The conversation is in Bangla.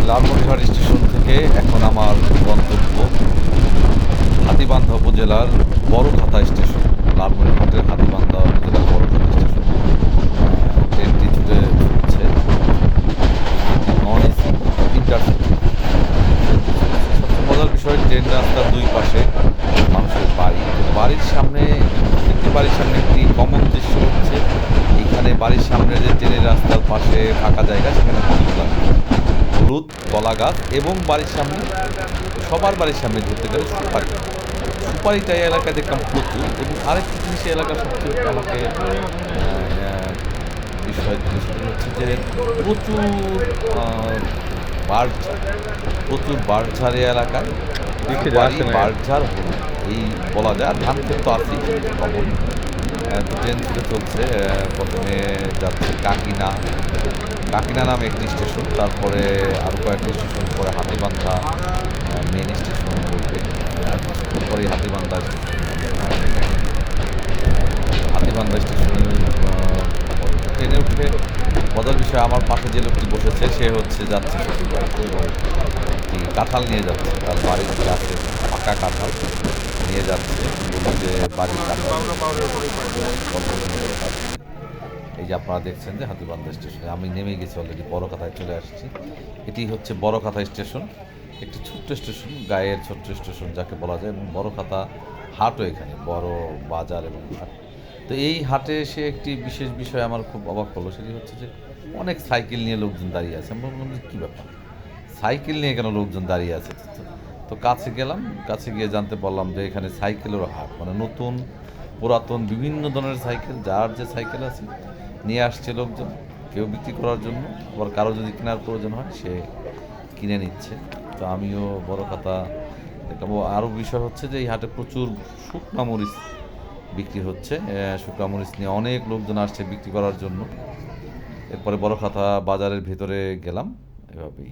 লালমনিরহাট স্টেশন থেকে এখন আমার গন্তব্য হাতীবান্ধা উপজেলার বড়খাতা স্টেশন। লালমনিরহাটের হাতীবান্ধা উপজেলার বড়খাতা স্টেশন। ট্রেনটি ছুটছে নন এসি ইন্টারসিটি। সবচেয়ে মজার বিষয়, ট্রেন রাস্তার দুই পাশে মানুষের বাড়ি। বাড়ির সামনে, প্রত্যেকটি বাড়ির সামনে একটি কমন দৃশ্য হচ্ছে, এইখানে বাড়ির সামনে যে ট্রেনের রাস্তার পাশে ফাঁকা জায়গা, সেখানে হলুদ কলা গাছ এবং বাড়ির সামনে, সবার বাড়ির সামনে ধরতে গেলে সুপারিটা এই এলাকায় দেখলাম প্রচুর। এবং আরেকটি জিনিস এই এলাকার সবচেয়ে আমাকে বিষয় সেটা হচ্ছে যে প্রচুর বাঁশঝাড় এই এলাকায়। বাঁশঝাড় এই বলা যায়। আর ধান ক্ষেত তো আছেই, কমন। ট্রেন থেকে চলছে, প্রথমে যাচ্ছে কাকিনা নামে একটি স্টেশন, তারপরে আরও কয়েকটি স্টেশন পরে হাতীবান্ধা মেন স্টেশন বলবে, কিছুক্ষণ পরে হাতীবান্ধা স্টেশনে ট্রেনে উঠে মজার বিষয়, আমার পাশে যে লোকটি বসেছে সে যাচ্ছে শ্বশুর বাড়িতে এবং একটি কাঁঠাল নিয়ে যাচ্ছে, তার বাড়ির কাছে পাকা কাঁঠাল নিয়ে যাচ্ছে, বলি যে বাড়ির কাঁঠাল। এই যে আপনারা দেখছেন যে হাতীবান্ধা স্টেশনে আমি নেমে গেছি, অলরেডি বড়খাতায় চলে আসছি। এটি হচ্ছে বড়খাতা স্টেশন, একটি ছোট্ট স্টেশন, গায়ের ছোট্ট স্টেশন যাকে বলা যায়। এবং বড়খাতা হাটও এখানে, বড় বাজার এবং হাট। তো এই হাটে এসে একটি বিশেষ বিষয় আমার খুব অবাক হলো, সেটি হচ্ছে যে অনেক সাইকেল নিয়ে লোকজন দাঁড়িয়ে আছে। আমি বললাম যে কী ব্যাপার, সাইকেল নিয়ে কেন লোকজন দাঁড়িয়ে আছে? তো কাছে গেলাম, কাছে গিয়ে জানতে পারলাম যে এখানে সাইকেলেরও হাট, মানে নতুন পুরাতন বিভিন্ন ধরনের সাইকেল, যার যে সাইকেল আছে নিয়ে আসছে লোকজন, কেউ বিক্রি করার জন্য, আবার কারো যদি কেনার প্রয়োজন হয় সে কিনে নিচ্ছে। তো আমিও বড়খাতা দেখলাম। আরও বিষয় হচ্ছে যে এই হাটে প্রচুর শুকনা মরিচ বিক্রি হচ্ছে। শুকনা মরিচ নিয়ে অনেক লোকজন আসছে বিক্রি করার জন্য। এরপরে বড়খাতা বাজারের ভিতরে গেলাম, এভাবেই।